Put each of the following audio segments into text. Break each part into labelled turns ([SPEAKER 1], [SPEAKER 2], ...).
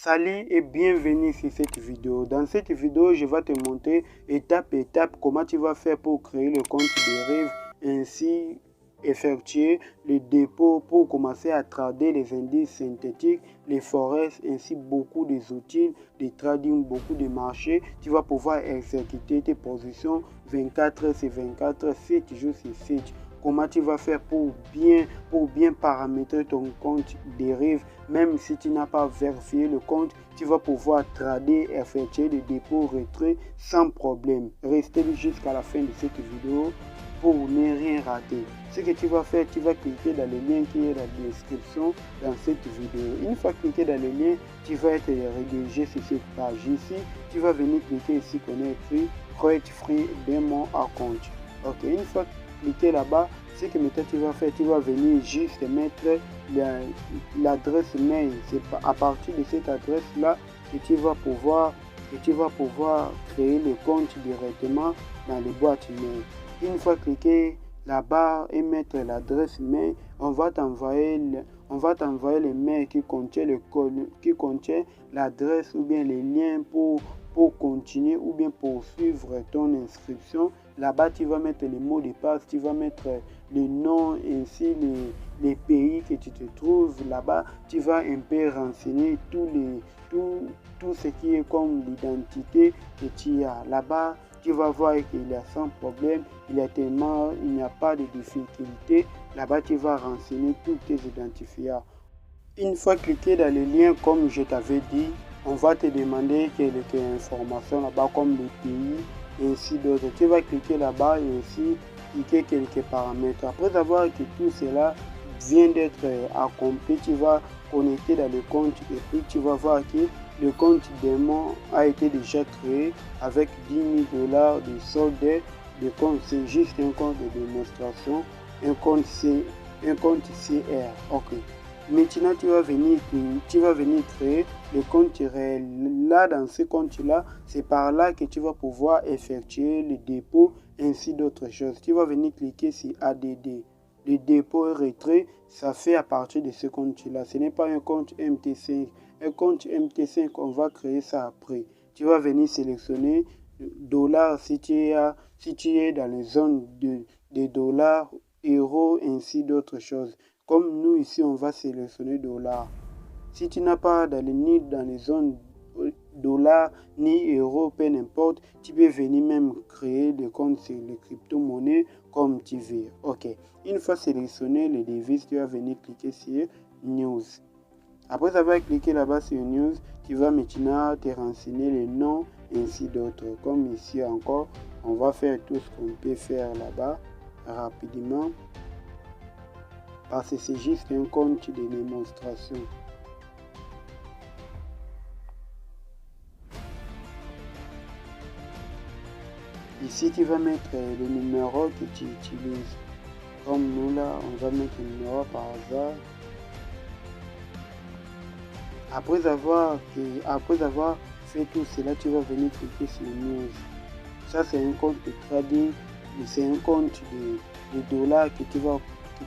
[SPEAKER 1] Salut et bienvenue sur cette vidéo. Dans cette vidéo, je vais te montrer étape par étape comment tu vas faire pour créer le compte de rêve, ainsi effectuer le dépôt pour commencer à trader les indices synthétiques, les forex, ainsi beaucoup des outils de trading, beaucoup de marchés. Tu vas pouvoir exécuter tes positions 24 heures sur 24, 7 jours sur 7. Comment tu vas faire pour bien paramétrer ton compte dérive. Même si tu n'as pas vérifié le compte, tu vas pouvoir trader, effectuer des dépôts, retrait sans problème. Restez jusqu'à la fin de cette vidéo pour ne rien rater. Ce que tu vas faire, tu vas cliquer dans le lien qui est dans la description dans cette vidéo. Une fois cliqué dans le lien, tu vas être redirigé sur cette page ici. Tu vas venir cliquer ici qu'on a écrit Create Free Demo Account. Ok, une fois cliquer là-bas, ce que maintenant tu vas faire, tu vas venir juste mettre l'adresse mail. C'est à partir de cette adresse là que tu vas pouvoir créer le compte directement dans les boîtes mail. Une fois cliqué là-bas et mettre l'adresse mail, on va t'envoyer le mail qui contient le code, qui contient l'adresse ou bien les liens pour continuer ou bien poursuivre ton inscription. Là-bas, tu vas mettre les mots de passe, tu vas mettre le nom ainsi les pays que tu te trouves. Là-bas, tu vas un peu renseigner tout ce qui est comme l'identité que tu as. Là-bas, tu vas voir qu'il y a sans problème, il n'y a pas de difficulté. Là-bas, tu vas renseigner tous tes identifiants. Une fois cliqué dans le lien, comme je t'avais dit, on va te demander quelques informations là-bas comme le pays et ainsi d'autres. Tu vas cliquer là-bas et aussi cliquer quelques paramètres. Après avoir que tout cela vient d'être accompli, tu vas connecter dans le compte et puis tu vas voir que le compte démon a été déjà créé avec 10 000 $ de solde. Le compte, c'est juste un compte de démonstration, un compte CR. Ok. Maintenant, tu vas venir créer le compte réel. Là, dans ce compte-là, c'est par là que tu vas pouvoir effectuer le dépôt ainsi d'autres choses. Tu vas venir cliquer sur ADD. Le dépôt et retrait, ça fait à partir de ce compte-là. Ce n'est pas un compte MT5. Un compte MT5, on va créer ça après. Tu vas venir sélectionner dollars si tu es dans les zones de dollars, euros, ainsi d'autres choses. Comme nous ici, on va sélectionner dollars. Si tu n'as pas ni dans les zones dollars ni euros, peu n'importe, tu peux venir même créer des comptes sur les crypto-monnaies comme tu veux. Ok. Une fois sélectionné les devises, tu vas venir cliquer sur News. Après avoir cliqué là-bas sur News, tu vas maintenant te renseigner les noms ainsi d'autres. Comme ici encore, on va faire tout ce qu'on peut faire là-bas rapidement. Parce que c'est juste un compte de démonstration. Ici, tu vas mettre le numéro que tu utilises. Comme nous là, on va mettre le numéro par hasard. Après avoir fait tout cela, tu vas venir cliquer sur News. Ça, c'est un compte de trading. C'est un compte de dollars que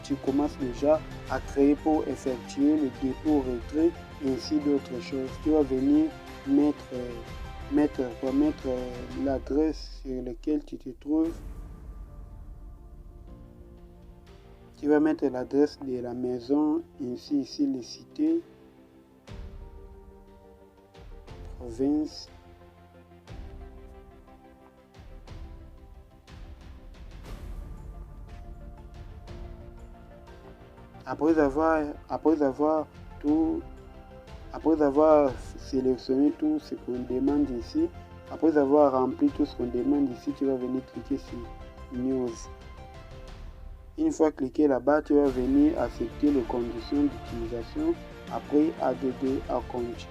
[SPEAKER 1] tu commences déjà à créer pour effectuer le dépôt, retrait et ainsi d'autres choses. Tu vas venir remettre l'adresse sur laquelle tu te trouves. Tu vas mettre l'adresse de la maison, ainsi ici les cités, province. Après avoir sélectionné tout ce qu'on demande ici, après avoir rempli tout ce qu'on demande ici, tu vas venir cliquer sur News. Une fois cliqué là-bas, tu vas venir accepter les conditions d'utilisation. Après ADD Account.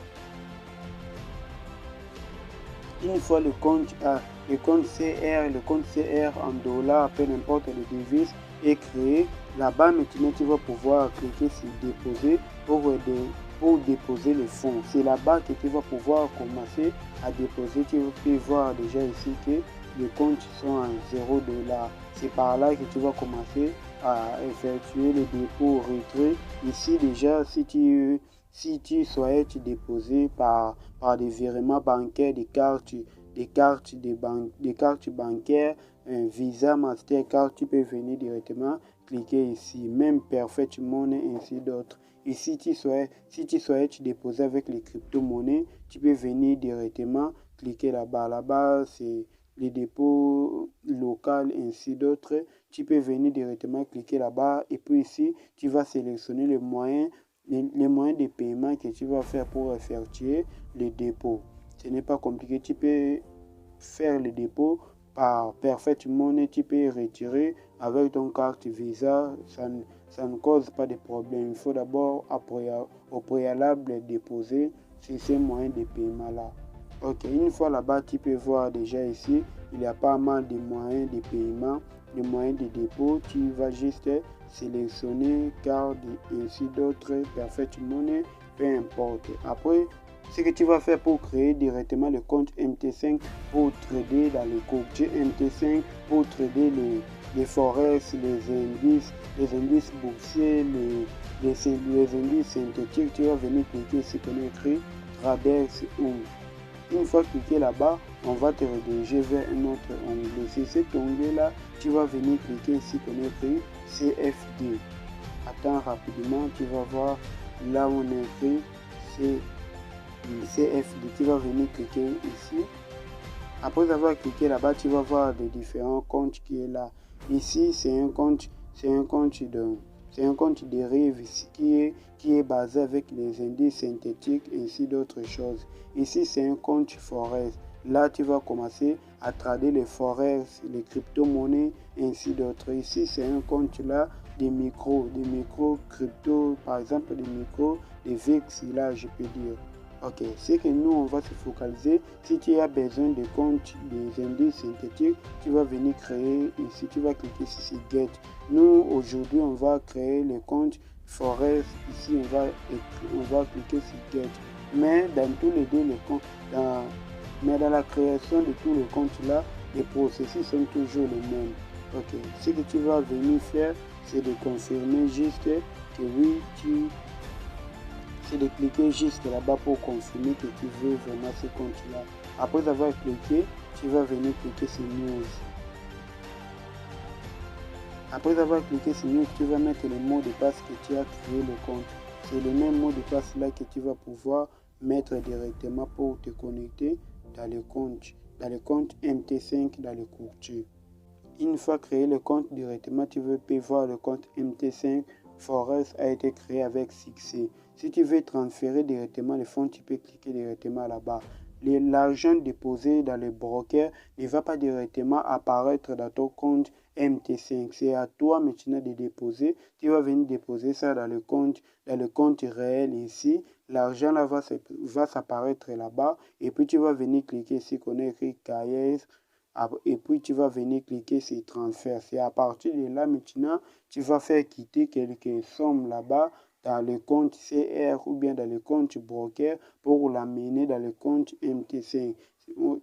[SPEAKER 1] Une fois le compte CR en dollars, peu n'importe les devises, est créé, là-bas maintenant tu vas pouvoir cliquer sur déposer pour déposer les fonds. C'est là-bas que tu vas pouvoir commencer à déposer. Tu peux voir déjà ici que les comptes sont à 0 $. C'est par là que tu vas commencer à effectuer le dépôt retrait. Ici déjà, si tu si tu souhaites déposer par des virements bancaires, des cartes bancaires, un Visa, Mastercard, tu peux venir directement cliquer ici, même Perfect Money, ainsi d'autres. Et si tu souhaites déposer avec les crypto-monnaies, tu peux venir directement cliquer là-bas. Là-bas, c'est les dépôts locaux, ainsi d'autres. Tu peux venir directement cliquer là-bas. Et puis ici, tu vas sélectionner les moyens de paiement que tu vas faire pour effectuer le dépôt. Ce n'est pas compliqué. Tu peux faire le dépôt par Perfect Money, tu peux retirer avec ton carte Visa, ça ne cause pas de problème. Il faut d'abord au préalable déposer sur ces moyens de paiement là. Ok, une fois là-bas, tu peux voir déjà ici, il y a pas mal de moyens de paiement, de moyens de dépôt. Tu vas juste sélectionner carte et ainsi d'autres, Perfect Money, peu importe. Après, ce que tu vas faire pour créer directement le compte MT5 pour trader dans le courtier MT5, pour trader les forex, les indices boursiers, les indices synthétiques, tu vas venir cliquer ici qu'on a écrit Tradex ou. Une fois cliqué là-bas, on va te rediriger vers un autre onglet. C'est cet onglet-là, tu vas venir cliquer ici qu'on a écrit CFD. Attends rapidement, tu vas voir là où on a écrit CFD. Tu vas venir cliquer ici. Après avoir cliqué là-bas, tu vas voir les différents comptes qui est là. Ici, c'est un compte dérive qui est basé avec les indices synthétiques ainsi d'autres choses. Ici, c'est un compte forex. Là, tu vas commencer à trader les forex, les crypto-monnaies ainsi d'autres. Ici, c'est un compte là des micros crypto, par exemple des micros, des VIX, là, je peux dire. Ok, c'est que nous, on va se focaliser. Si tu as besoin de compte des indices synthétiques, tu vas venir créer ici, tu vas cliquer sur Get. Nous, aujourd'hui, on va créer le compte Forex. Ici, on va cliquer sur Get. Mais dans tous les deux, dans la création de tous les comptes là, les processus sont toujours les mêmes. Ok, ce que tu vas venir faire, c'est de confirmer juste que oui, c'est de cliquer juste là-bas pour confirmer que tu veux vraiment ce compte-là. Après avoir cliqué, tu vas venir cliquer sur News. Après avoir cliqué sur News, tu vas mettre le mot de passe que tu as créé le compte. C'est le même mot de passe là que tu vas pouvoir mettre directement pour te connecter dans le compte MT5 dans le courtier. Une fois créé le compte directement, tu veux voir le compte MT5 Forex a été créé avec succès. Si tu veux transférer directement les fonds, tu peux cliquer directement là-bas. L'argent déposé dans le broker ne va pas directement apparaître dans ton compte MT5. C'est à toi maintenant de déposer. Tu vas venir déposer ça dans le compte réel ici. L'argent là va s'apparaître là-bas. Et puis tu vas venir cliquer ici qu'on a écrit KS. Et puis tu vas venir cliquer sur transfert. C'est à partir de là maintenant, tu vas faire quitter quelques sommes là-bas dans le compte CR ou bien dans le compte broker pour l'amener dans le compte MT5.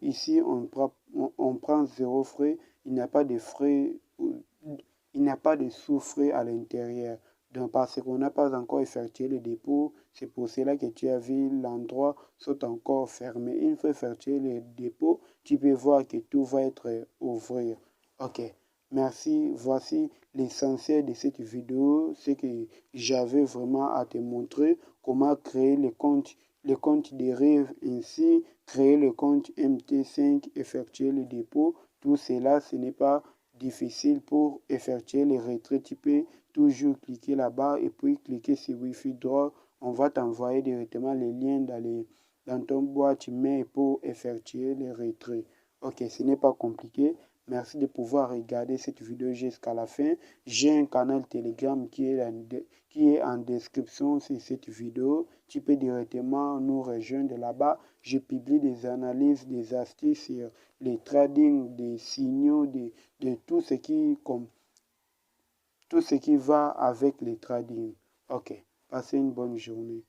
[SPEAKER 1] Ici, on prend 0 frais. Il n'y a pas de frais, il n'y a pas de sous-frais à l'intérieur. Donc, parce qu'on n'a pas encore effectué le dépôt, c'est pour cela que tu as vu l'endroit soit encore fermé. Une fois effectué le dépôt, tu peux voir que tout va être ouvert. Ok, merci. Voici l'essentiel de cette vidéo. C'est que j'avais vraiment à te montrer comment créer le compte dérive ainsi, créer le compte MT5, effectuer le dépôt. Tout cela, ce n'est pas difficile pour effectuer les retraits. Tu peux toujours cliquer là-bas et puis cliquer sur Wi-Fi Draw. On va t'envoyer directement les liens dans ton boîte mail pour effectuer les retraits. Ok, ce n'est pas compliqué. Merci de pouvoir regarder cette vidéo jusqu'à la fin. J'ai un canal Telegram qui est en description sur cette vidéo. Tu peux directement nous rejoindre là-bas. Je publie des analyses, des astuces sur les trading, des signaux, de tout ce qui va avec les trading. Ok, passez une bonne journée.